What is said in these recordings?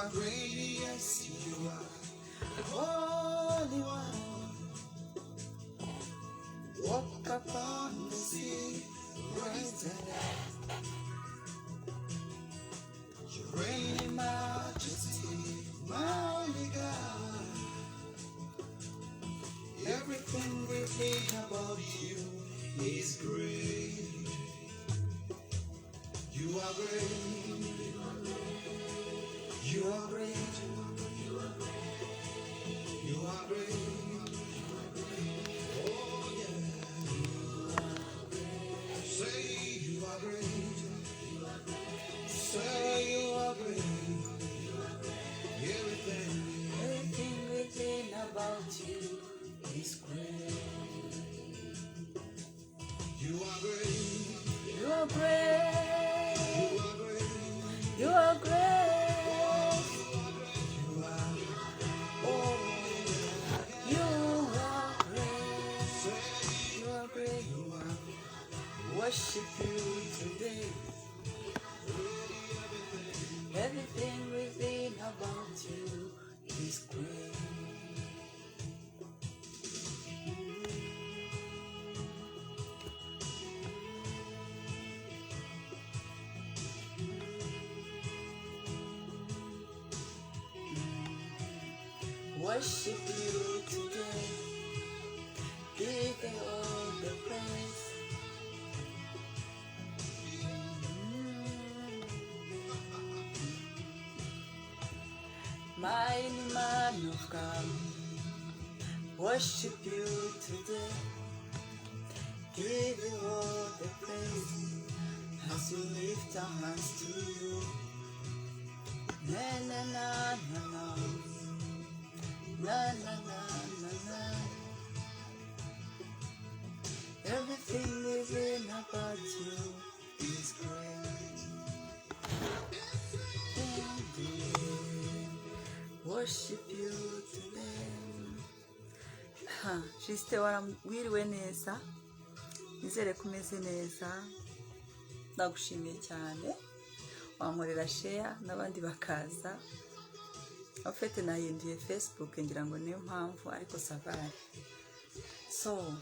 are great, yes, you are the Holy One. Walk upon the sea, rise and out. You reign in majesty, mighty God. Everything written about you is great. You are great. You are great. You are great. Oh yeah. Say you are great. Say you are great. Everything written about you is great. You are great. You are great. You are great. You are great. Oh, you are great. You are great. You are. Worship you today. Everything within about you is great. Worship you today. Give you all the praise. Mighty man of God, worship you today. Give you all the praise as we lift our hands to you. Na na na na na, na na na na na. Everything living about you is great. Worship you today. Jisite wiriwe neza, nizere ko umeze neza, ndagushimiye cyane, wamurera share n'abandi bakaza. Afite nahinduye Facebook ngira ngo niyo mpamvu ariko savare. So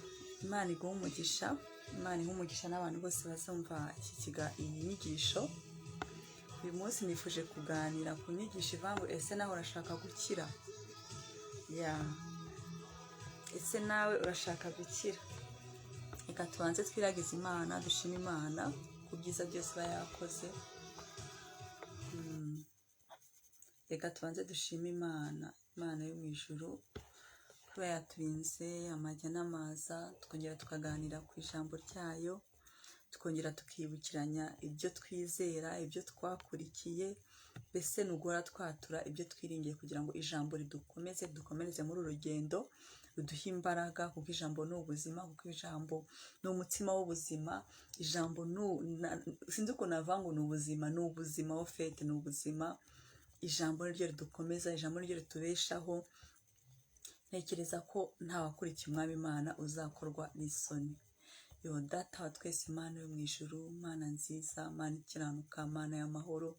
Imana iguha umugisha, Imana iha umugisha n'abantu bose bazumva iyi nyigisho. Uyu munsi nifuje kuganira ku nyigisho ivango ese nawe urashaka gukira. Ese nawe urashaka gukira. Reka tubanze twiragize Imana, dushime Imana ku byiza byose yakoze. Reka tubanze dushime Imana, Imana yo mu ijuru, kuba yaturinze amajya n'amaza, tukongera tukaganira ku ijambo ryayo, tukongera tukibukiranya ibyo twizera, ibyo twakurikiye, mbese nugora twatura ibyo twiringiye kugira ngo ijambo dukomereze muri urugendo, ruduhe imbaraga, kuko ijambo ni ubuzima, kuko ijambo ni umutsima w'ubuzima, ijambo sinzi uko navuga ngo ni ubuzima, ni ubuzima ofete, ni ubuzima. Ijambo niryo ridukomeza, ijambo niryo ritubeshaho. Ntekereza ko nta wakurikiye umwami Imana uzakorwa n'isoni. Yo data wa twese, Imana yo mu ijuru, Imana nziza, Imana ikiranuka, Imana y'amahoro,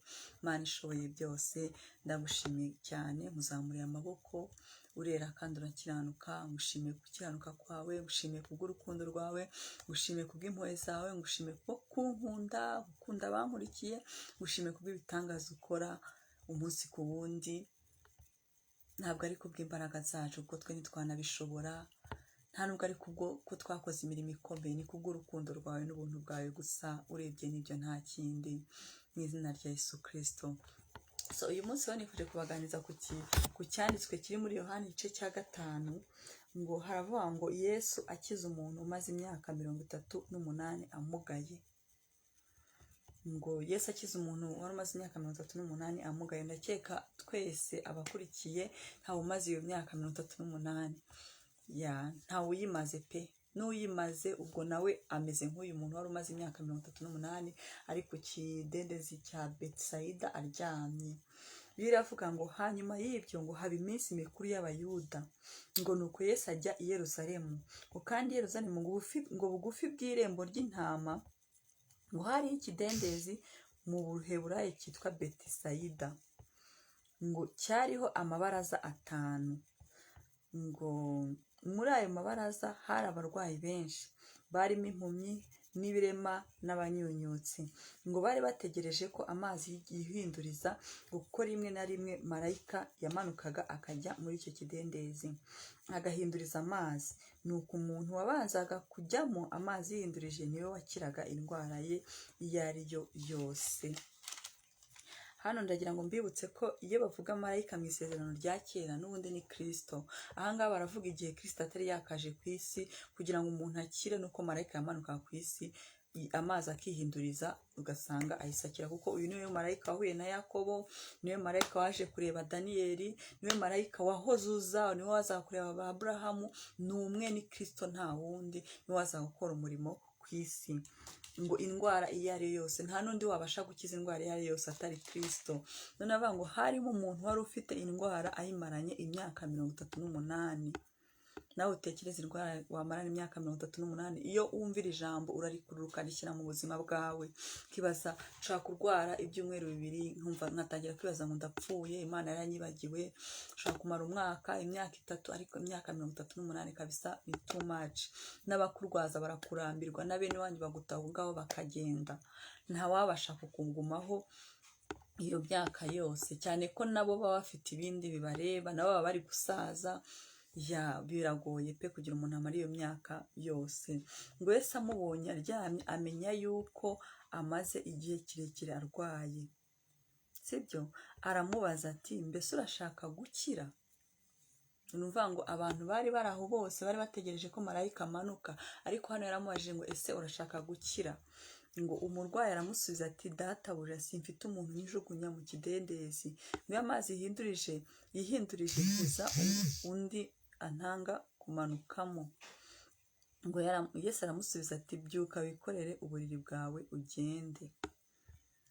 Imana ishoboye byose, ndagushimiye cyane, muzamuriye amaboko, urera kandi urakiranuka. Ngushimiye gukiranuka kwawe, ngushimiye kubw'urukundo rwawe, ngushimiye kubw'impuhwe zawe, ngushimiye kunkunda, gukunda abankurikiye, ngushimiye kubw'ibitangaza ukora umunsi ku wundi. Ntabwo ari kubw'imbaraga zacu kuko twe ntitwanabishobora, nta nubwo ari kubwo ko twakoze imirimo ikomeye, ni kubw'urukundo rwawe n'ubuntu bwawe gusa, urebye n'ibyo nta kindi, mu izina rya Yesu Kristo. So uyu munsi rero nifuje kubaganiza ku cyanditswe kiri muri Yohana igice cya 5, ngo haravuga ngo Yesu akiza umuntu umaze imyaka 38 amugaye. Ngo Yesu akiza umuntu wari umaze imyaka 38 amugaye. Ndakeka twese abakurikiye ntawe umaze iyo myaka 38. Ntawe uyimaze pe. N'uyimaze ubwo nawe ameze nk'uyu muntu wari umaze imyaka 38 ari ku kidendezi cya Betsaida aryamye. Biravuga ngo hanyuma y'ibyo ngo haba iminsi mikuru y'Abayuda, ngo nuko Yesu ajya i Yerusalemu, ngo kandi Yerusalemu ngo bugufi bw'irembo ry'intama ngo hari ikidendezi mu Buheburayo cyitwa Betsaida. ngo cyariho amabaraza 5, ngo muri ayo mabaraza hari abarwayi benshi, barimo impumyi n'ibirema n'abanyunyutsi, ngo bari bategereje ko amazi yihinduriza, kuko rimwe na rimwe marayika yamanukaga akajya muri icyo kidendezi agahinduriza amazi. Nuko umuntu wabanzaga kujyamo amazi yihindurije niwe wakiraga indwara ye iyo ari yo yose. Hano ndagira ngo mbibutse ko iyo bavuga marayika mu isezerano rya kera n'ubundi ni Kristo. Ahangaha baravuga igihe Kristo atari yakaje ku isi kugira ngo umuntu akire, nuko marayika yamanuka ku isi amazi akihinduriza, ugasanga ahisakira. Kuko uyu niwe marayika wahuye na Yakobo, niwe marayika waje kureba Daniyeli, niwe marayika wahoze uza, niwe wazaga kureba ba Aburahamu. Ni umwe, ni Kristo, nta wundi, niwe wazaga gukora umurimo ku isi. Ngo indwara iyo ari yo yose, nta n'undi wabasha gukiza indwara iyo ari yo yose atari Kristo. None avuga ngo harimo umuntu wari ufite indwara ayimaranye imyaka 38. Nawe utekereza indwara wamarana imyaka 38. Iyo wumvira ijambo urarikurura ukarishyira mu buzima bwawe, kibaza nshaka kurwara ibyumweru 2, nkumva nkatangira kwibaza ngo ndapfuye, Imana yaranyibagiwe. Nshaka kumara umwaka, imyaka 3, ariko imyaka 38 kabisa ni too much. N'abakurwaza barakurambirwa, na bene wanyu bagutaha ngaho bakagenda, nta wabasha kukungumaho iyo myaka yose, cyane ko nabo baba bafite ibindi bibareba, nabo baba bari gusaza. Biragoye pe kugira umuntu amara iyo myaka yose. Ngo Yesu amubonye aryamye amenya yuko amaze igihe kirekire arwaye, sibyo? Aramubaza ati mbese urashaka gukira? Numva ngo abantu bari baraho bose bari bategereje ko marayika amanuka, ariko hano yaramubajije ngo ese urashaka gukira? Ngo umurwayi aramusubiza ati databuja, simfite umuntu nijugunya mu kidendezi, niyo amazi yihindurije kiza undi antanga kumanukamo. Ngo Yesu aramusubiza ati byuka wikorere uburiri bwawe ugende.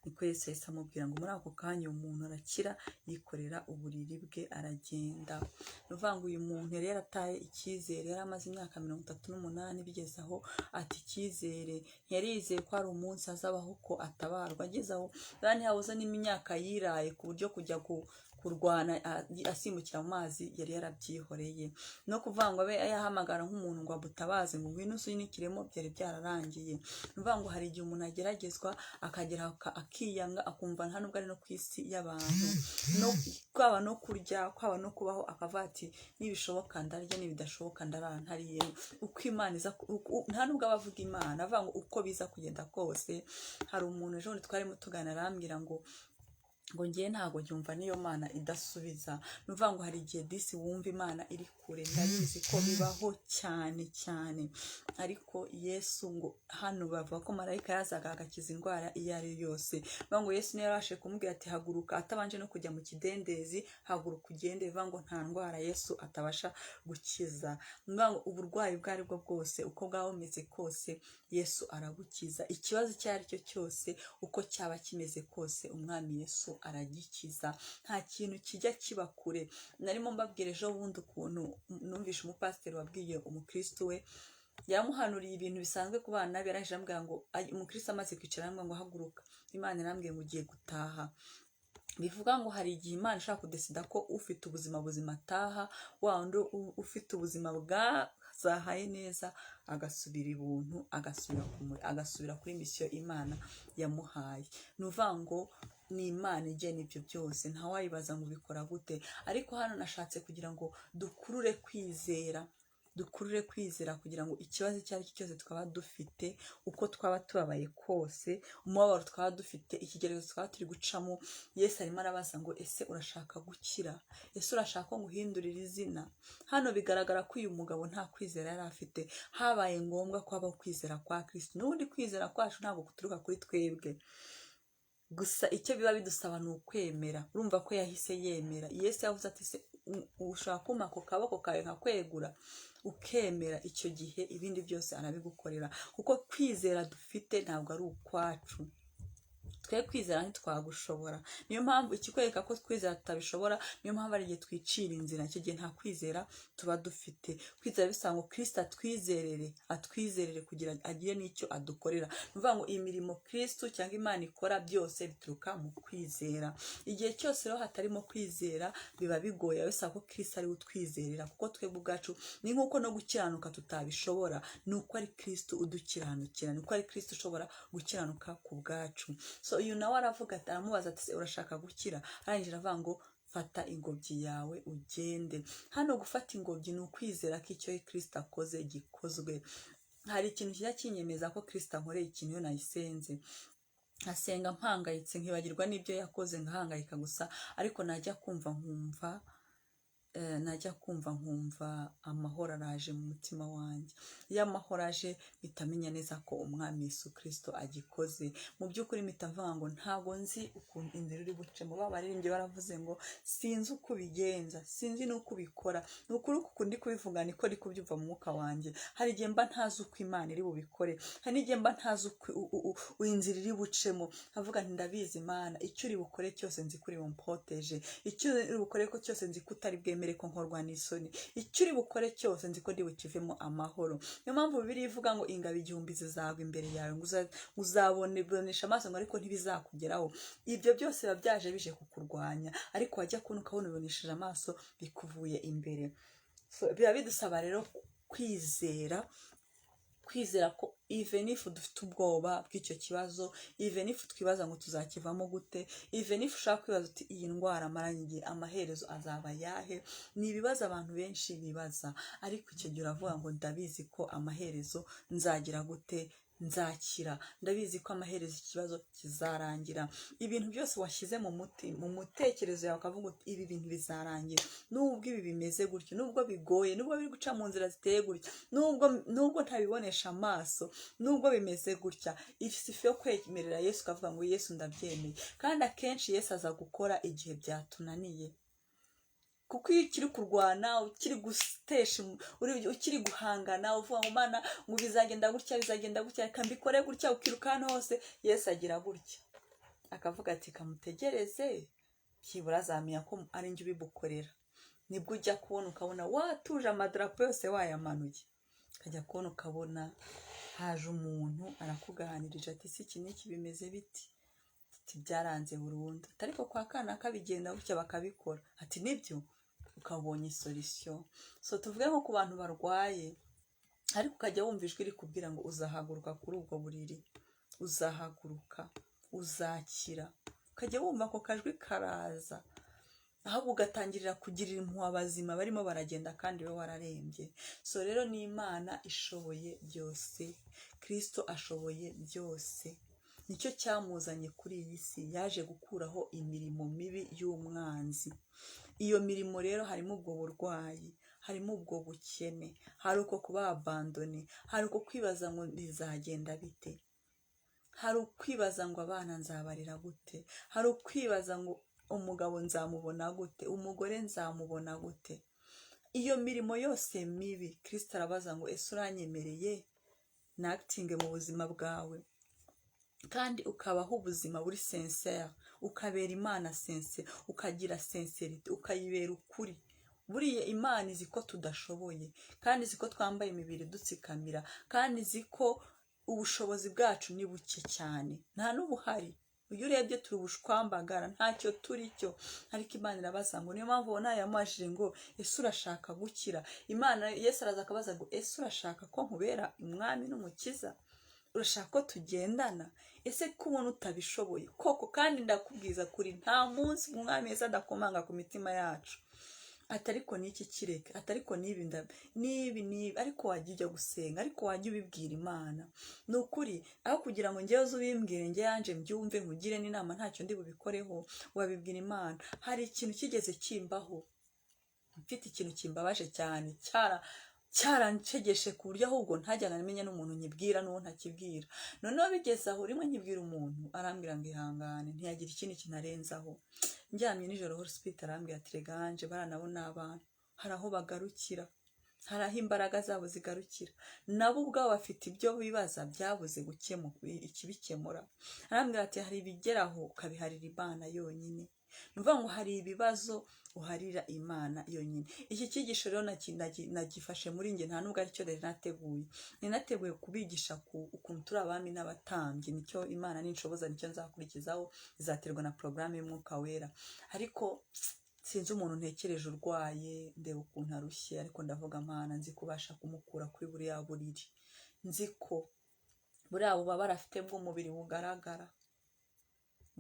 Niko Yesu yahise amubwira ngo muri ako kanya umuntu arakira, yikorera uburiri bwe aragenda. Nuvuga ngo uyu muntu yari yarataye icyizere, yari amaze imyaka 38 bigeze aho ati icyizere, yari yizeye ko hari umunsi azabaho ko atabarwa. Ageze aho yani yabuze n'imyaka yiraye ku buryo kujya kurwana asimbukira mu mazi yari yarabyihoreye. No kuvuga ngo abe yahamagara nk'umuntu ngo abutabaze ngo ngwino usunikiremo, byari byararangiye. Nuvuga ngo hari igihe umuntu ageragezwa akagera akiyanga, akumva nta nubwo ari no ku isi y'abantu, no kwaba no kurya, kwaba no kubaho, akavuga ati nibishoboka ndarya, nibidashoboka ndarara ntariye. Uko Imana iza, nta nubwo abavuga Imana, avuga ngo uko biza kugenda kose. Hari umuntu ejo bundi twarimo tuganira arambwira ngo ngiye ntago nyumva niyo Mana idasubiza. Nuvuga ngo hari igihe disi wumva Imana iri kure, ndabizi ko bibaho cyane cyane, ariko Yesu ngo hano bavuga ko marayika yazaga agakiza indwara iyo ari yo yose. Nuvuga ngo Yesu niyo yarashe kumubwira ati haguruka, atabanje no kujya mu kidendezi, haguruka ugende. Bivuga ngo nta ndwara Yesu atabasha gukiza. Nuvuga ngo uburwayi bwo ari bwo bwose, uko bwaba bumeze kose, Yesu arabukiza. Ikibazo icyo ari cyo cyose, uko cyaba kimeze kose, umwami Yesu aragikiza. Nta kintu kijya kiba kure. Narimo mbabwira ejo bundi ukuntu numvishe umupasiteri wabwiye umukristo we, yamuhanuriye ibintu bisanzwe ku bana be, yarahije ambwira ngo umukristo amaze kwicara ambwira ngo haguruka, Imana irambwiye ngo ugiye gutaha. Bivuga ngo hari igihe Imana ishaka kudesida ko ufite ubuzima buzima ataha, wa wundi ufite ubuzima bwazahaye neza agasubira ibuntu, agasubira kuri misiyo Imana yamuhaye. Nuvuga ngo ni Imana igena ibyo byose, nta wayibaza ngo ubikora gute. Ariko hano nashatse kugira ngo dukurure kwizera kugira ngo ikibazo icyo ari cyo cyose twaba dufite, uko twaba tubabaye kose, umubabaro twaba dufite, ikigeragezo twaba turi gucamo, Yesu arimo arabaza ngo ese urashaka gukira? Ese urashaka ko nguhindurira izina? Hano bigaragara ko uyu mugabo nta kwizera yari afite, habaye ngombwa ko habaho kwizera kwa Kristo. N'ubundi kwizera kwacu ntabwo kuturuka kuri twebwe gusa, icyo biba bidusaba ni ukwemera. Urumva ko yahise yemera. Yesu yavuze ati se ushaka kuma ku kaboko kawe nkakwegura, ukemera, icyo gihe ibindi byose arabigukorera. Kuko kwizera dufite ntabwo ari ukwacu, twe kwizera ntitwagushobora. Niyo mpamvu ikikwereka ko kwizera tutabishobora, niyo mpamvu ari igihe twicira inzira, icyo gihe nta kwizera tuba dufite. Kwizera bisaba ngo Kristo atwizerere kugira agire n'icyo adukorera. Ni ukuvuga ngo iyi mirimo Kristo cyangwa Imana ikora byose bituruka mu kwizera. Igihe cyose rero hatarimo kwizera biba bigoye, bisaba ko Kristo ari we utwizerera, kuko twebwe ubwacu ni nk'uko no gukiranuka tutabishobora, ni uko ari Kristo udukiranukira, ni uko ari Kristo ushobora gukiranuka ku bwacu. So uyu nawe aravuga ati, aramubaza ati urashaka gukira? Arangije avuga ngo fata ingobyi yawe ugende. Hano gufata ingobyi ni ukwizera ko icyo Kristo akoze gikozwe. Hari ikintu kijya kinyemeza ko Kristo ankoreye ikintu iyo nayisenze, nkasenga mpangayitse nkibagirwa n'ibyo yakoze, nkahangayika gusa, ariko najya kumva nkumva amahoro araje mu mutima wanjye. Iyo amahoro aje bitamenya neza ko umwami Yesu Kristo agikoze. Mu by'ukuri mitavuga ngo ntabwo nzi ukuntu inzira uri bucemo. Babaririmbye baravuze ngo sinzi uko ubigenza, sinzi n'uko ubikora. Ni ukuri uku ndi kubivuga niko ndi kubyumva mu mwuka wanjye. Hari igihe mba ntazi uko Imana iri bubikore, hari n'igihe mba ntazi uko inzira iri bucemo. Avuga nti ndabizi Imana, icyo uri bukore cyose nzi kuri bumpoteje, icyo uri bukore ko cyose nzi ko utari bwemere ko nkorwa n'isoni, icyo uri bukore cyose nzi ko ndi bukivemo amahoro. Niyo mpamvu Bibiliya ivuga ngo ingabo igihumbi zizagwa imbere yawe, uzabonesha amaso ngo ariko ntibizakugeraho. Ibyo byose biba byaje bije kukurwanya, ariko wajya kubona ukabona ubonesheje amaso bikuvuye imbere. Biba bidusaba rero kwizera ko even if dufite ubwoba bw'icyo kibazo, even if twibaza ngo tuzakivamo gute, even if ushaka kwibaza uti iyi ndwara maranye igihe amaherezo azaba yahe, ni ibibazo abantu benshi bibaza. Ariko icyo gihe uravuga ngo ndabizi ko amaherezo nzagira gute, nzakira. Ndabizi ko amaherezo ikibazo kizarangira. Ibintu byose washyize mu mutekerezo yawe ukavuga uti ibi bintu bizarangira, nubwo ibi bimeze gutyo, nubwo bigoye, nubwo biri guca mu nzira ziteye gutya, nubwo ntabibonesha amaso, nubwo bimeze gutya, ifi yo kwemerera Yesu ukavuga ngo Yesu ndabyemeye. Kandi akenshi Yesu aza gukora igihe byatunaniye, kuko iyo ukiri kurwana, ukiri gutesha, ukiri guhangana, uvuga ngo Mana ngo bizagenda gutya, reka mbikore gutya, ukiruka hano hose, Yesu agira gutya akavuga ati kamutegereze, byibura azamenya ko ari njye ubibukorera. Nibwo ujya kubona ukabona watuje amadarapo yose wayamanuye, ukajya kubona ukabona haje umuntu arakuganirije ati si iki n'iki bimeze biti, ati byaranze burundu, ariko kwa kana kabigenda gutya bakabikora, ati nibyo, ukabonye solution. So tuvuge nko ku bantu barwaye, ariko ukajya wumva ijwi rikubwira ngo uzahaguruka kuri ubwo buriri, uzahaguruka, uzakira. Ukajya wumva ako kajwi karaza, ahubwo ugatangirira kugirira impuhwe abazima barimo baragenda kandi we wararembye. So rero ni Imana ishoboye byose, Kristo ashoboye byose. Nicyo cyamuzanye kuri iyi si, yaje gukuraho imirimo mibi y'umwanzi. Iyo mirimo rero harimo ubwo burwayi, harimo ubwo bukene, hari uko kuba abandone, hari uko kwibaza ngo bizagenda bite, hari ukwibaza ngo abana nzabarira gute, hari ukwibaza ngo umugabo nzamubona gute, umugore nzamubona gute. Iyo mirimo yose mibi Kristo arabaza ngo ese uranyemereye nakitinge mu buzima bwawe, kandi ukabaho ubuzima buri sincere, ukabera Imana sincere, ukagira sincerity, ukayibera ukuri. Buriya Imana izi ko tudashoboye, kandi izi ko twambaye imibiri dutsikamira, kandi izi ko ubushobozi bwacu ni buke cyane, nta n'ubuhari. Iyo urebye turi ubushwambagara, ntacyo turi cyo. Ariko Imana irabaza ngo, niyo mpamvu ubona yamubajije ngo ese urashaka gukira. Yesu araza akabaza ngo ese urashaka ko nkubera umwami n'umukiza, urashaka ko tugendana? Ese kubona utabishoboye koko? Kandi ndakubwiza kuri nta munsi umwami Yesu adakomanga ku mitima yacu, atariko n'iki kireke, atariko n'ibi, ariko wajya ujya gusenga, ariko wajya ubibwira Imana. Ni ukuri, aho kugira ngo njyewe ubimbwire njye yanje mbyumve nkugire n'inama ntacyo ndi bubikoreho, wabibwira Imana. Hari ikintu kigeze kimbaho, mfite ikintu kimbabaje cyane, cyarancegeshe ku buryo ahubwo ntajyaga namenya n'umuntu nyibwira n'uwo ntakibwira. Noneho bigeze aho rimwe nyibwira umuntu arambwira ngo ihangane, ntiyagira ikindi kinarenzaho. Njyamye nijoro Holy Spirit arambwira ati rega Ange, baranabo n'abana hari aho bagarukira, hari aho imbaraga zabo zigarukira, nabo ubwabo bafite ibyo bibaza byabuze ikibikemura. arambwira ati hari ibigeraho ukabiharira Imana yonyine. Ni ukuvuga ngo hari ibibazo uharira Imana yonyine. Iki cyigisho rero nagifashe muri njye, nta nubwo aricyo rero nateguye. Ninateguye kubigisha ukuntu turi abami n'abatambyi, nicyo Imana ninshoboza nicyo nzakurikizaho, izaterwa na porogaramu y'Umwuka Wera. Ariko sinzi umuntu ntekereje urwaye, ndeba ukuntu arushye, ariko ndavuga Mana, nzi kubasha kumukura kuri buriya buriri, nzi ko buriya bubabara afite bw'umubiri bugaragara,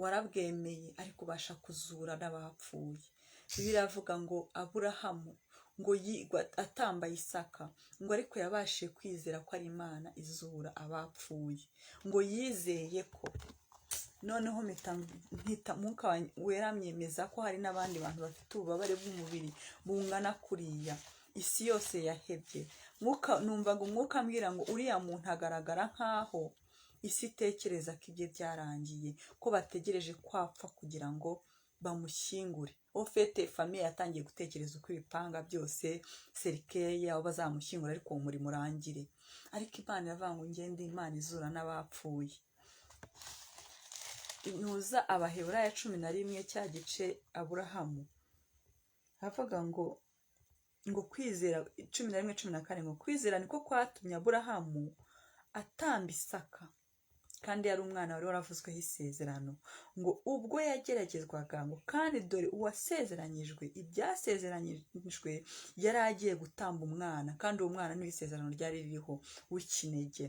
warabwemeye ariko ubasha kuzura n'abapfuye. Bibiliya iravuga ngo Aburahamu ngo atambaye Isaka, ngo ariko yabashije kwizera ko ari Imana izura abapfuye, ngo yizeye ko. Noneho mpita Mwuka Wera amyemeza ko hari n'abandi bantu bafite ububabare bw'umubiri bungana kuriya, isi yose yahebye. Numvaga Umwuka ambwira ngo uriya muntu agaragara nk'aho isi itekereza ko ibye byarangiye, ko bategereje kwapfa kugira ngo bamushyingure. Ofete famiye yatangiye gutekereza uko ibipanga byose serikeye aho bazamushyingura ariko uwo murimo urangire. Ariko Imana iravuga ngo ngende Imana izura n'abapfuye. Ntuza Abaheburayo 11 cya gice Aburahamu havuga ngo kwizera 11:14 ngo kwizera niko kwatumye Aburahamu atamba Isaka, kandi yari umwana wari waravuzweho isezerano, ngo ubwo yageragezwaga, ngo kandi dore uwasezeranyijwe ibyasezeranyijwe yari agiye gutamba umwana, kandi uwo mwana niwe isezerano ryari ririho w'ikinege.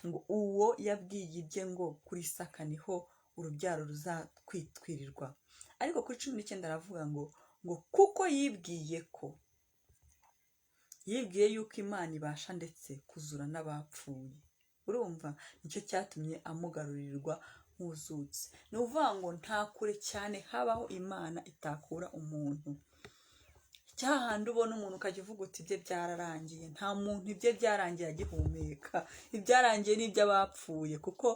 ngo uwo yabwiye ibye ngo kuri Isaka niho urubyaro ruzakwitwirirwa. Ariko kuri 19 aravuga ngo kuko yibwiye yuko Imana ibasha ndetse kuzura n'abapfuye. Urumva, nicyo cyatumye amugarurirwa nk'uzutse. Ni ukuvuga ngo nta kure cyane habaho Imana itakura umuntu. Cyahandi ubona umuntu ukajya uvuga uti ibye byararangiye, nta muntu ibye byarangiye agihumeka. Ibyarangiye ni iby'abapfuye, kuko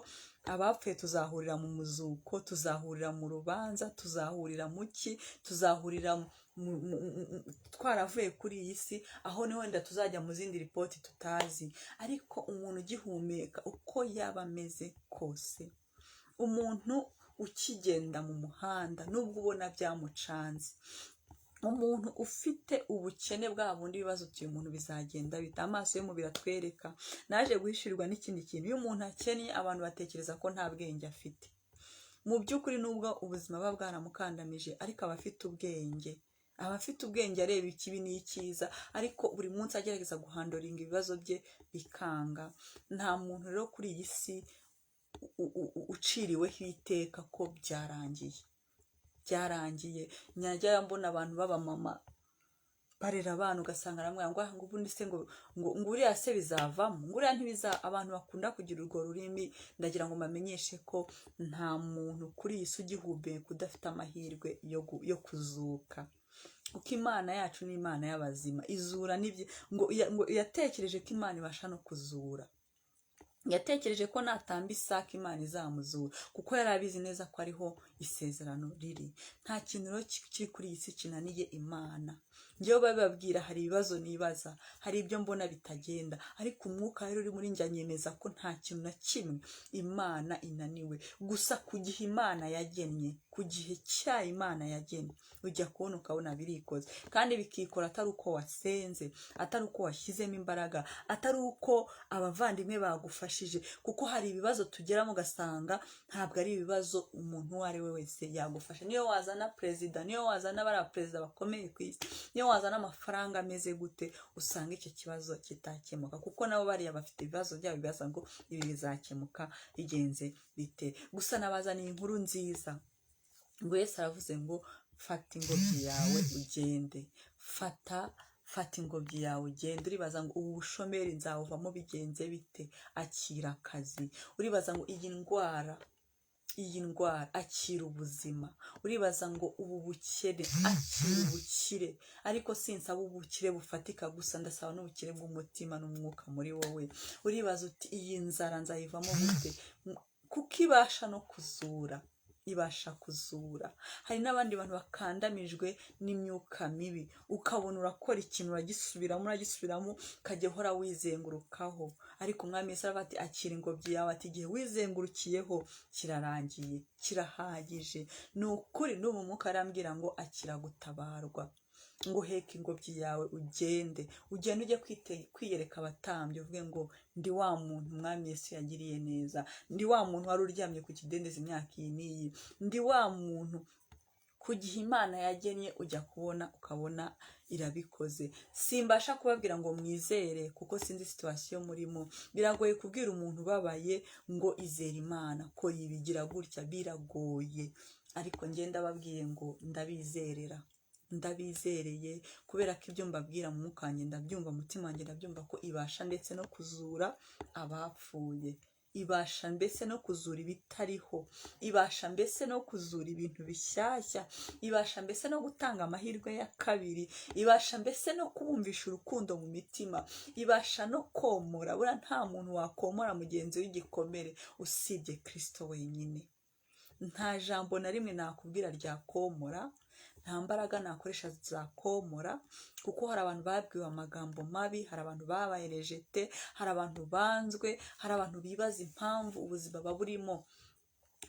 abapfuye tuzahurira mu muzuko, tuzahurira mu rubanza, tuzahurira mu ki, tuzahurira twaravuye kuri iyi si, aho ni wenda tuzajya mu zindi ripoti tutazi. Ariko umuntu ugihumeka uko yaba ameze kose, umuntu ukigenda mu muhanda nubwo ubona byamucanze, umuntu ufite ubukene bwa bundi bibazo uyu muntu bizagenda bita, amaso y'umubiri atwereka. Naje guhishirirwa n'ikindi kintu, iyo umuntu akennye abantu batekereza ko nta bwenge afite. Mu by'ukuri nubwo ubuzima buba bwaramukandamije, ariko abafite ubwenge areba ikibi n'icyiza, ariko buri munsi agerageza guhandoringa ibibazo bye bikanga. Nta muntu rero kuri iyi si uciriweho iteka ko byarangiye. Nyajya mbona abantu b'abamama barera abantu ugasanga aramwira ngo ubundi se ngo uriya se bizavamo, ngo uriya abantu bakunda kugira urwo rurimi. Ndagira ngo mbamenyeshe ko nta muntu kuri iyi si ugihumeka kudafite amahirwe yo kuzuka, kuko Imana yacu ni Imana y'abazima, izura ngo yatekereje ko Imana ibasha no kuzura. Yatekereje ko natamba Isaka Imana izamuzura, kuko yari abizi neza ko ariho isezerano riri. Nta kintu rero kiri kuri iyi si kinaniye Imana. Njyewe bababwira hari ibibazo nibaza, hari ibyo mbona bitagenda, ariko umwuka rero uri muri njye anyemeza ko nta kintu na kimwe Imana inaniwe. Gusa ku gihe Imana yagennye, ku gihe cya Imana yagennye, ujya kubona ukabona birikoze, kandi bikikora atari uko wasenze, atari uko washyizemo imbaraga, atari uko abavandimwe bagufashije. Kuko hari ibibazo tugeramo ugasanga ntabwo ari ibibazo umuntu uwo ari we wese yagufasha. Niyo wazana perezida, niyo wazana perezida bakomeye ku isi, niyo wazana amafaranga ameze gute, usanga icyo kibazo kitakemuka, kuko nabo bariya bafite ibibazo byabo bibaza ngo ibi bizakemuka bigenze bite. Gusa nabazaniye inkuru nziza, ngo Yesu aravuze ngo fata ingobyi yawe ugende. Fata ingobyi yawe ugende. Uribaza ngo ubu bushomeri nzawuvamo bigenze bite? Akira akazi. Uribaza ngo iyi ndwara akira ubuzima. Uribaza ngo ubu bukene, akira ubukire. Ariko sinsaba ubukire bufatika gusa, ndasaba n'ubukire bw'umutima n'umwuka muri wowe. Uribaza uti iyi nzara nzayivamo gute? Kuko ibasha no kuzura. ibasha kuzura. Hari n'abandi bantu bakandamijwe n'imyuka mibi, ukabona urakora ikintu uragisubiramo ukajya uhora wizengurukaho, ariko umwami Yesu aravuga ati akira ingobyi yawe, ati igihe wizengurukiyeho kirarangiye, kirahagije. Ni ukuri n'ubu Mwuka arambwira ngo akira gutabarwa, ngo heka ingobyi yawe ugende ujye kwiyereka abatambyi, uvuge ngo ndi wa muntu umwami Yesu yagiriye neza, ndi wa muntu wari uryamye ku kidendezi imyaka iyi n'iyi, ndi wa muntu ku gihe Imana yagennye ujya kubona ukabona irabikoze. Simbasha kubabwira ngo mwizere kuko sinzi situwasiyo murimo, biragoye kubwira umuntu ubabaye ngo izere Imana ko yibigira gutya, biragoye, ariko ngenda babwiye ngo ndabizereye kubera ko ibyo mbabwira mu mwuka wanjye ndabyumva, umutima wanjye ndabyumva ko ibasha ndetse no kuzura abapfuye, ibasha mbese no kuzura ibitariho, ibasha mbese no kuzura ibintu bishyashya, ibasha mbese no gutanga amahirwe ya kabiri, ibasha mbese no kubumvisha urukundo mu mitima, ibasha no komora. Buriya nta muntu wakomora mugenzi w'igikomere usibye Kristo wenyine. Nta jambo na rimwe nakubwira ryakomora, nta mbaraga nakoresha zakomora, kuko hari abantu babwiwe amagambo mabi, hari abantu babaye rejete, hari abantu banzwe, hari abantu bibaza impamvu ubuzima baburimo.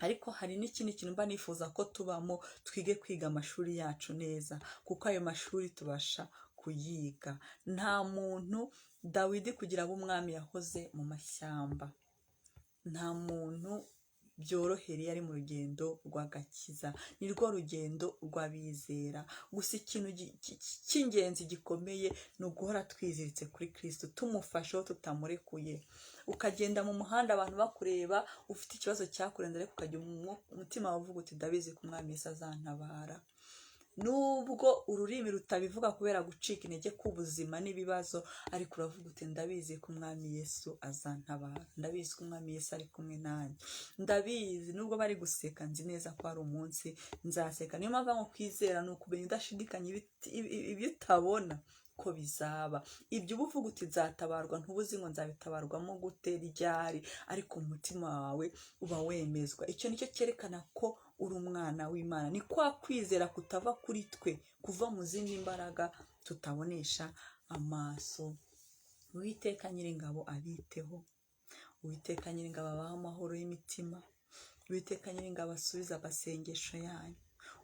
Ariko hari n'ikindi kintu mba nifuza ko tubamo, twige kwiga amashuri yacu neza, kuko ayo mashuri tubasha kuyiga. Nta muntu Dawidi kugira abe umwami yahoze mu mashyamba, nta muntu byorohera iyo ari mu rugendo rw'agakiza, ni rwo rugendo rw'abizera. Gusa ikintu cy'ingenzi gikomeye ni uguhora twiziritse kuri Kristo, tumufasheho tutamurekuye. Ukagenda mu muhanda abantu bakureba ufite ikibazo cyakurenze, ariko ukajya umutima wawe uvuga uti ndabizi ko umwami Yesu azantabara. Nubwo ururimi rutabivuga kubera gucika intege k'ubuzima n'ibibazo, ariko uravuga uti ndabizi ko umwami Yesu azantabara, ndabizi ko umwami Yesu ari kumwe nanjye, ndabizi nubwo bari guseka nzi neza ko hari umunsi nzaseka. Niyo mpamvu ngo kwizera ni ukumenya udashidikanya ibyo utabona ko bizaba. Ibyo uba uvuga uti nzatabarwa, ntubuzi ngo nzabitabarwamo gute, ryari, ariko mu mutima wawe uba wemezwa. Icyo nicyo cyerekana ko uri umwana w'Imana. Ni kwa kwizera kutava kuri twe, kuva mu zindi mbaraga tutabonesha amaso. Uwiteka Nyiringabo abiteho, Uwiteka Nyiringabo abahe amahoro y'imitima, Uwiteka Nyiringabo asubize amasengesho yanyu,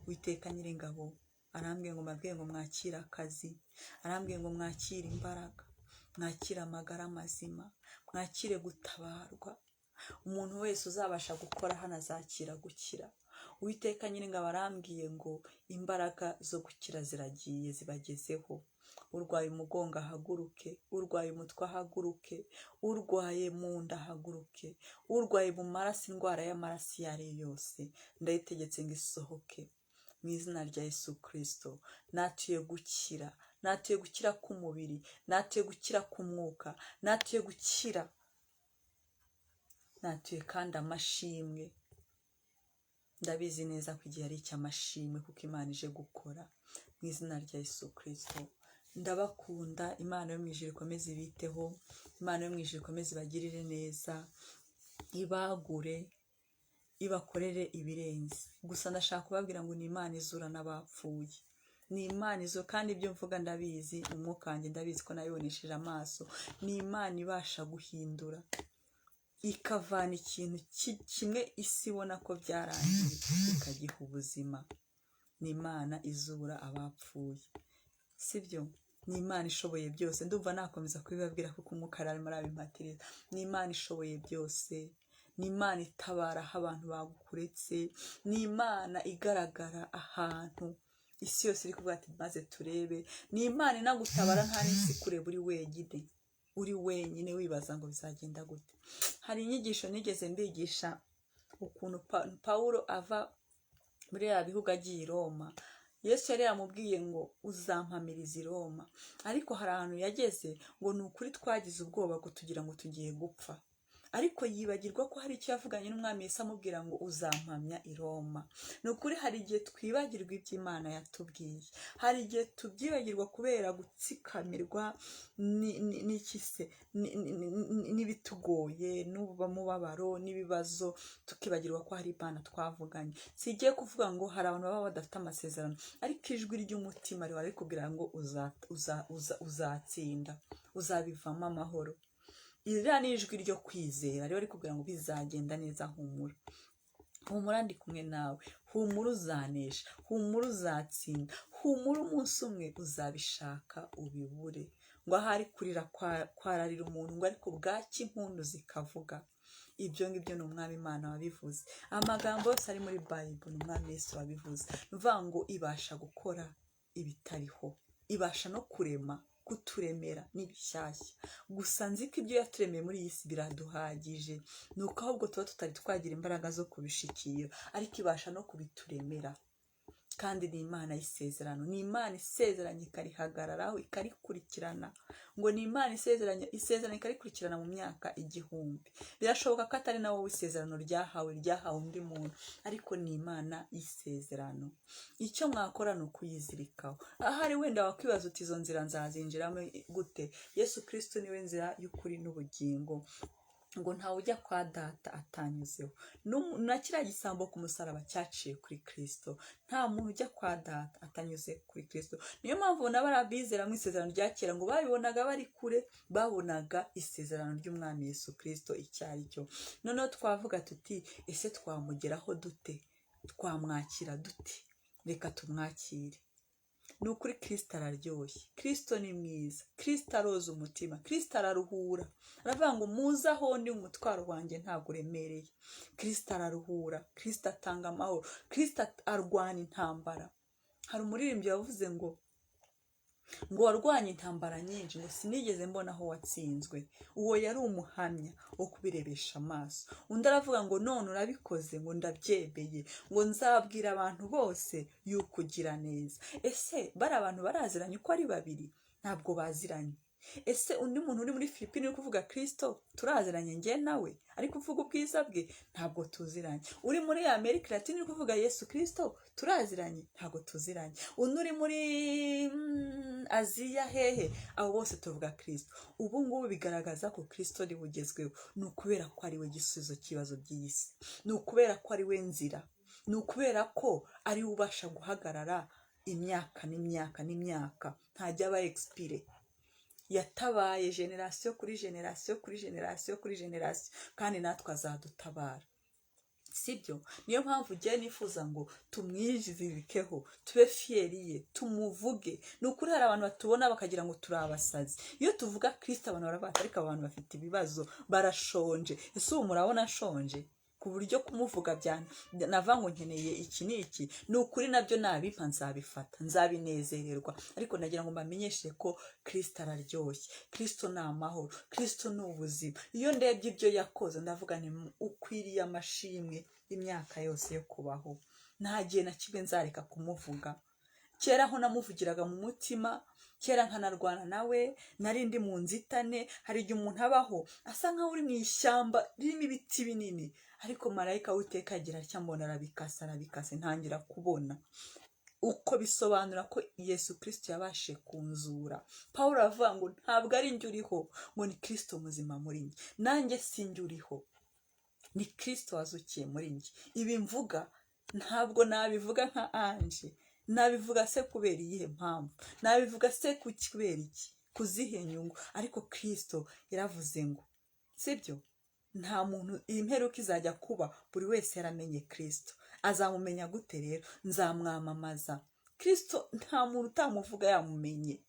Uwiteka Nyiringabo arambwiye ngo mbabwiye ngo mwakire akazi, arambwiye ngo mwakire imbaraga, mwakire amagara mazima, mwakire gutabarwa. Umuntu wese uzabasha gukora hano azakira gukira. Uwiteka Nyiringabo arambwiye ngo imbaraga zo gukira ziragiye zibagezeho. Urwaye umugongo ahaguruke, urwaye umutwe ahaguruke, urwaye mu nda ahaguruke, urwaye mu maraso indwara y'amaraso iyo ari yo yose ndayitegetse ngo isohoke mu izina rya Yesu Kristo. Natuye gukira, natuye gukira k'umubiri, natuye gukira k'umwuka, natuye gukira, natuye kandi amashimwe. Ndabizi neza ko igihe ari icy'amashimwe kuko Imana ije gukora mu izina rya Yesu Kristo. Ndabakunda. Imana yo mu ijuru ikomeze ibiteho, Imana yo mu ijuru ikomeze ibagirire neza, ibagure, ibakorere ibirenze. Gusa ndashaka kubabwira ngo ni Imana izura n'abapfuye, ni Imana izura, kandi ibyo mvuga ndabizi, umwuka wanjye ndabizi ko nabibonesheje amaso. Ni Imana ibasha guhindura, ikavana ikintu kimwe isi ibona ko byarangiye ikagiha ubuzima. Ni Imana izura abapfuye, sibyo? Ni Imana ishoboye byose. Ndumva nakomeza kubibabwira kuko umwuka arimo arabimpatiriza. Ni Imana ishoboye byose, ni Imana itabara aho abantu bagukuretse, ni Imana igaragara ahantu isi yose iri kuvuga ati maze turebe. Ni Imana inagutabara nta n'isi kureba uri wenyine wibaza ngo bizagenda gute. Hari inyigisho nigeze mbigisha ukuntu Pawulo ava muri ya bihugu agiye i Roma. Yesu yari yamubwiye ngo uzampamiriza i Roma, ariko hari ahantu yageze ngo ni ukuri twagize ubwoba ngo tugira ngo tugiye gupfa, ariko yibagirwa ko hari icyo yavuganye n'umwami Yesu amubwira ngo uzampamya i Roma. Ni ukuri hari igihe twibagirwa iby'Imana yatubwiye, hari igihe tubyibagirwa kubera gutsikamirwa n'ibitugoye n'umubabaro n'ibibazo, tukibagirwa ko hari Imana twavuganye. Sigiye kuvuga ngo hari abantu baba badafite amasezerano, ariko ijwi ry'umutima riba rikubwira ngo uzatsinda, uzabivamo amahoro. Iriya ni ijwi ryo kwizera riba rikubwira ngo bizagenda neza, humura, humura ndi kumwe nawe, humura uzanesha, humura uzatsinda, humura umunsi umwe uzabishaka ubibure. Ngo ahari kurira kwararira umuntu, ngo ariko bwaki impundu zikavuga. Ibyo ngibyo ni umwami Imana wabivuze. Amagambo yose ari muri Bible ni umwami Yesu wabivuze. Ni ukuvuga ngo ibasha gukora ibitariho, ibasha no kurema, kuturemera n'ibishyashya. Gusa nzi ko ibyo yaturemeye muri iyi si biraduhagije, ni uko ahubwo tuba tutari twagira imbaraga zo kubishikira, ariko ibasha no kubituremera. Kandi ni Imana y'isezerano, ni Imana isezeranye ikarihagararaho ikarikurikirana. Ngo ni Imana isezeranye ikarikurikirana mu myaka 1000. Birashoboka ko atari nawe isezerano ryahawe undi muntu, ariko ni Imana y'isezerano. Icyo mwakora ni ukuyizirikaho. Ahari wenda wakwibaza uti izo nzira nzazinjiramo gute? Yesu Kristo niwe nzira y'ukuri n'ubugingo, ngo ntawe ujya kwa data atanyuzeho. Na kiriya gisambo ku musaraba cyaciye kuri Kristo. Nta muntu ujya kwa data atanyuze kuri Kristo. Niyo mpamvu n'abarabizera mu isezerano rya kera ngo babibonaga bari kure, babonaga isezerano ry'umwami Yesu Kristo icyo ari cyo. Noneho twavuga tuti ese twamugeraho dute? Twamwakira dute? Reka tumwakire. Ni ukuri Kristo araryoshye, Kristo ni mwiza, Kristo aroza umutima, Kristo araruhura. Aravuga ngo muze aho ndi, umutwaro wanjye ntabwo uremereye. Kristo araruhura, Kristo atanga amahoro, Kristo arwana intambara. Hari umuririmbyi wavuze ngo warwanye intambara nyinshi, ngo sinigeze mbona aho watsinzwe. Uwo yari umuhamya wo kubirebesha amaso. Undi aravuga ngo none urabikoze, ngo ndabyebeye, ngo nzabwira abantu bose yuko ugira neza. Ese bari abantu baraziranye uko ari babiri? Ntabwo baziranye. Ese undi muntu uri muri Filipine uri kuvuga Kristo, turaziranye njye nawe, ariko uvuga ubwiza bwe? Ntabwo tuziranye. Uri muri Amerika Latine uri kuvuga Yesu Kristo, turaziranye? Ntabwo tuziranye. Undi uri muri Aziya hehe, abo bose tuvuga Kristo. Ubu ngubu bigaragaza ko Kristo ari bugezweho, ni ukubera ko ari we gisubizo cy'ibibazo by'isi, ni ukubera ko ari we nzira, ni ukubera ko ari we ubasha guhagarara imyaka n'imyaka n'imyaka, ntajya aba expire. Yatabaye generasiyo kuri generasiyo kuri generasiyo kuri generasiyo, kandi natwe azadutabara. Sibyo? Niyo mpamvu ugiye nifuza ngo tumwijizirikeho, tube fiyeriye, tumuvuge. Ni ukuri hari abantu batubona bakagira ngo turi abasazi. Iyo tuvuga Kristo abantu barabata, ariko abantu bafite ibibazo, barashonje. Ese ubu murabona nshonje? Ku buryo kumuvuga byane nava ngo nkeneye iki n'iki, ni ukuri nabyo nabimpa nzabifata, nzabinezererwa. Ariko nagira ngo mbamenyeshe ko Kristo araryoshye, Kristo ni amahoro, Kristo ni ubuzima. Iyo ndebye ibyo yakoze ndavuga nti ukwiriye amashimwe imyaka yose yo kubaho. Nta gihe na kimwe nzareka kumuvuga. Kera aho namuvugiraga mu mutima, kera nkanarwana nawe, narindi mu nzitane. Hari igihe umuntu abaho asa nkaho uri mu ishyamba ririmo ibiti binini, ariko marayika w'Uwiteka agira atya mbona arabikase ntangira kubona. Uko bisobanura ko Yesu Kristo yabashe kunzura. Pawulo avuga ngo ntabwo ari njye uriho, ngo ni Kristo muzima muri njye. Nanjye si njye uriho, ni Kristo wazukiye muri njye. Ibi mvuga ntabwo nabivuga nka Ange, nabivuga se kubera iyihe mpamvu? Nabivuga se kubera iki? Kuzihe nyungu? Ariko Kristo yaravuze ngo, sibyo? Nta muntu imperuka izajya kuba buri wese yaramenye Kristo. Azamumenya gute rero? Nzamwamamaza. Kristo nta muntu utamuvuga yamumenye.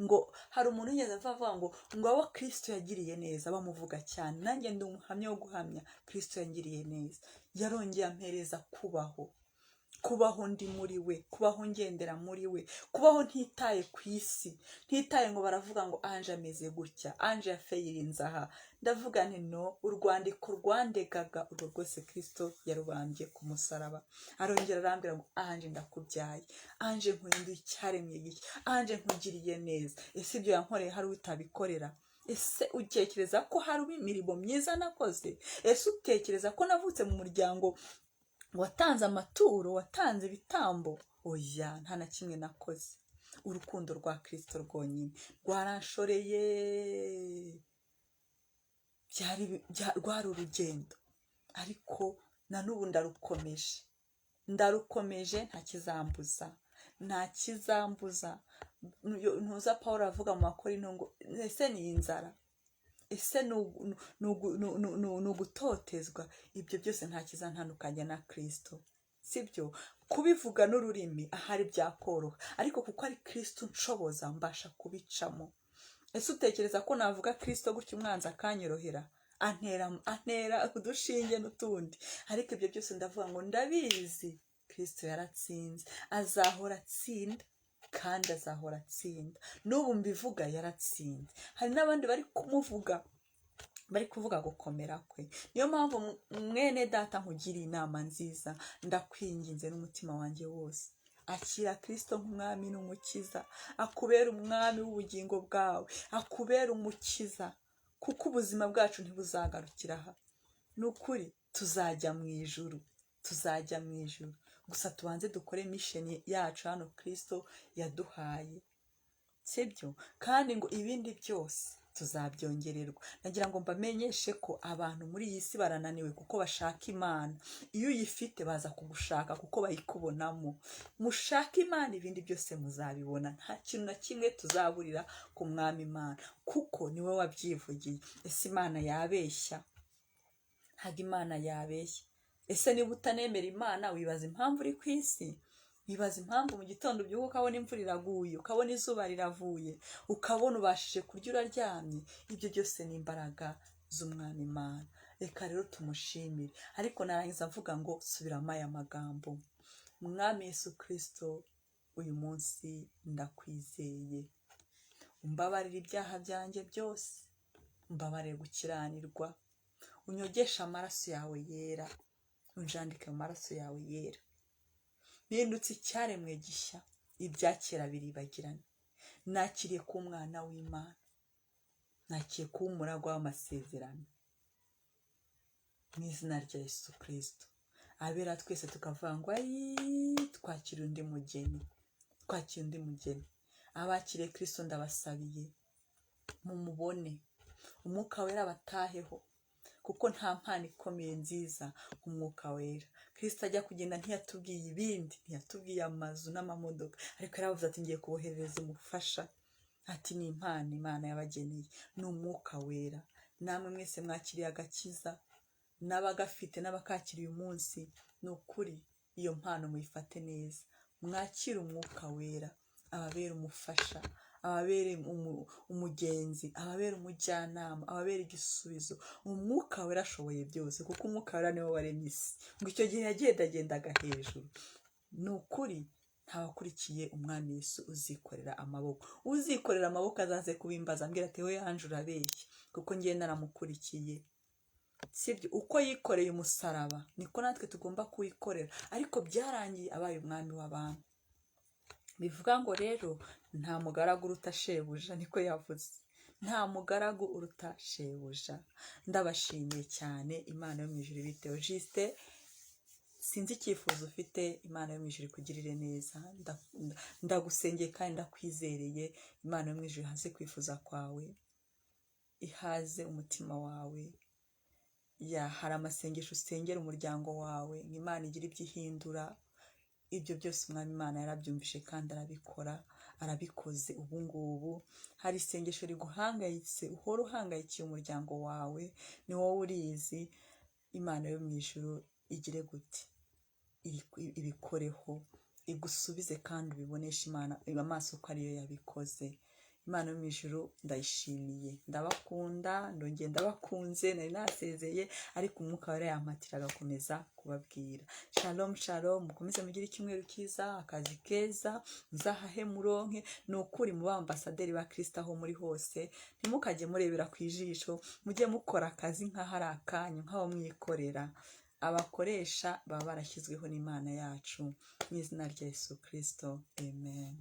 Ngo hari umuntu yigeze avuga ngo abo Kristo yagiriye neza bamuvuga cyane. Nanjye ndi umuhamya wo guhamya Kristo yangiriye neza. Yarongeye ampereza kubaho ndi muri we, kubaho ngendera muri we, kubaho ntitaye ku isi, ntitaye ngo baravuga ngo Ange ameze gutya, Ange yafayirinze aha. Ndavuga nti no, urwandiko rwandegaga urwo rwose Kristo yarubambye ku musaraba. Arongera arambwira ngo Ange ndakubyaye, Ange nkurinduye icyaremye gishya, Ange nkugiriye neza. Ese ibyo yankoreye hari utabikorera? ese utekereza ko hari imirimo myiza nakoze? Ese utekereza ko navutse mu muryango watanze amaturo, watanze ibitambo? Oya, nta na kimwe nakoze. Urukundo rwa Kristo rwonyine rwaranshoreye. Rwari urugendo, ariko na n'ubu ndarukomeje, nta kizambuza. Ntuza Pawulo avuga mu Bakorinto ngo ese ni inzara, ese ni ugutotezwa? Ibyo byose nta kizantandukanya na Kristo, sibyo? Kubivuga n'ururimi ahari byakoroha, ariko kuko ari Kristo nshoboza mbasha kubicamo. Ese utekereza ko navuga Kristo gutyo umwanzi akanyorohera? Antera udushinge n'utundi, ariko ibyo byose ndavuga ngo ndabizi Kristo yaratsinze, azahora atsinda kandi azahora atsinda. N'ubu mbivuga yaratsinze. Hari n'abandi bari kumuvuga, bari kuvuga gukomera kwe. Niyo mpamvu mwene data nkugiriye inama nziza, ndakwinginze n'umutima wanjye wose, akira Kristo nk'umwami n'umukiza, akubera umwami w'ubugingo bwawe, akubera umukiza, kuko ubuzima bwacu ntibuzagarukira aha. Ni ukuri tuzajya mu ijuru, gusa tubanze dukore misheni yacu hano Kristo yaduhaye, sibyo? Kandi ngo ibindi byose tuzabyongererwa. Nagira ngo mbamenyeshe ko abantu muri iyi si barananiwe kuko bashaka Imana. Iyo uyifite baza kugushaka kuko bayikubonamo. Mushaka Imana, ibindi byose muzabibona. Nta kintu na kimwe tuzaburira ku mwami Imana, kuko niwe wabyivugiye. Ese Imana yabeshya? Ntabwo Imana yabeshya. Ese niba utanemera Imana, wibaza impamvu uri ku isi? Wibaza impamvu mu gitondo ubyuka ukabona imvura iraguye, ukabona izuba riravuye, ukabona ubashije kurya uraryamye? Ibyo byose ni imbaraga z'umwami Imana. Reka rero tumushimire. Ariko narangiza mvuga ngo subiramo aya magambo: Mwami Yesu Kristo, uyu munsi ndakwizeye. Umbabarire ibyaha byanjye byose, umbabarire gukiranirwa, unyogeshe amaraso yawe yera, unjandike mu maraso yawe yera. Nindutse icyaremwe gishya, ibya kera biribagirana. Nakiriye kuba umwana w'Imana, nakiriye kuba umuragwa w'amasezerano, mu izina rya Yesu Kristo. Abera twese tukavuga ngo twakira undi mugeni. Abakiriye Kristo ndabasabiye mumubone, umwuka wera bataheho, kuko nta mpano ikomeye nziza nk'umwuka wera. Kristo ajya kugenda ntiyatubwiye ibindi, ntiyatubwiye amazu n'amamodoka, ariko yaravuze ati ngiye kuboherereza umufasha. Ati ni impano Imana yabageneye, ni umwuka wera. Namwe mwese mwakiriye agakiza, n'abagafite n'abakakiriye umunsi, ni ukuri iyo mpano muyifate neza. Mwakire umwuka wera, ababera umufasha, ababere umugenzi, ababere umujyanama, ababere igisubizo. Umwuka wera ashoboye byose, kuko umwuka wera niwe waremye isi. Ngo icyo gihe yagendagendaga hejuru. Ni ukuri ntabakurikiye umwami Yesu uzikorera amaboko. Uzikorera amaboko azaze kubimbaza ambwira ati we Ange urabeshya, kuko ngiye naramukurikiye. Sibyo? Uko yikoreye umusaraba niko natwe tugomba kuwikorera, ariko byarangiye abaye umwami w'abantu. Bivuga ngo rero nta mugaragu uruta shebuja, niko yavuze. Nta mugaragu uruta shebuja. Ndabashimiye cyane. Imana yo mu ijuru bitewe Juste, sinzi icyifuzo ufite, Imana yo mu ijuru ikugirire neza. Ndagusengeye kandi ndakwizereye. Imana yo mu ijuru ihaze kwifuza kwawe, ihaze umutima wawe. Hari amasengesho usengera umuryango wawe, Imana igira ibyo ihindura. Ibyo byose umwami Imana yarabyumvishe kandi arabikora, arabikoze. Ubu ngubu hari isengesho riguhangayitse, uhora uhangayikiye umuryango wawe, ni wowe urizi. Imana yo mu ijuru igire gute? Ibikoreho, igusubize kandi ubiboneshe Imana amaso ko ariyo yabikoze. Imana yo mu ijuru ndayishimiye, ndabakunda, ndongeye ndabakunze. Nari nasezeye, ariko umwuka wera yampatira agakomeza kubabwira. Shalom shalom, mukomeze mugire icyumweru cyiza, akazi keza, muzahahe muronke. Ni ukuri muba ambasaderi ba Kristo aho muri hose. Ntimukajye murebera ku ijisho, mujye mukora akazi nk'aho ari akanyu, nk'aho mwikorera. Abakoresha baba barashyizweho n'Imana yacu. Mu izina rya Yesu Kristo, amen.